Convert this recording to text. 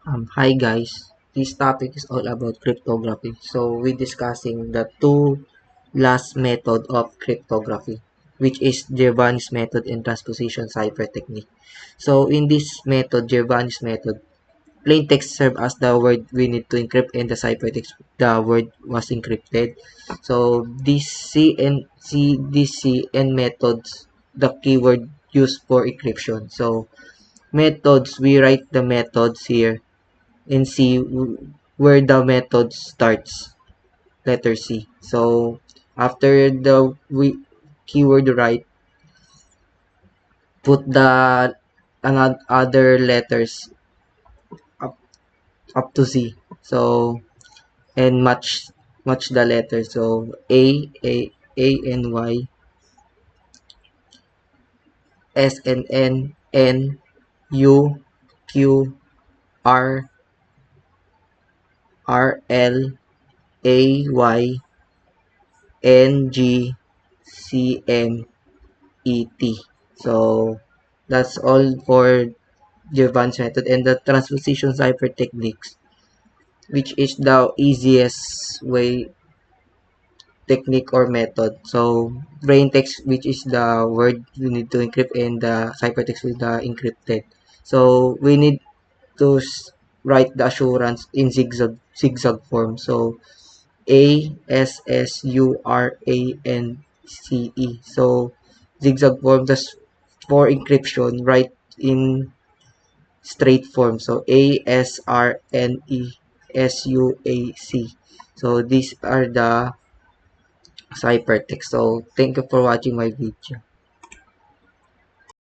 Hi guys, this topic is all about cryptography. So we're discussing the two last method of cryptography, which is Giovanni's method and transposition cipher technique. So in this method, Giovanni's method, plain text serve as the word we need to encrypt and the ciphertext the word was encrypted. So these C and methods, the keyword used for encryption. So methods, we write the methods here and see where the method starts, letter C. So after the keyword right, put the another other letters up, up to Z. So and match the letters. So A and Y, S and N, U, Q, R, L, A, Y, N, G, C, M, ET. So that's all for Giovan's method and the transposition cipher techniques, which is the easiest way technique or method. So plain text, which is the word we need to encrypt, and the ciphertext with the encrypted. So we need to write the assurance in zigzag form. So ASSURANCE. So zigzag form, that's for encryption, write in straight form. So ASRNESUAC. So these are the ciphertext. So thank you for watching my video.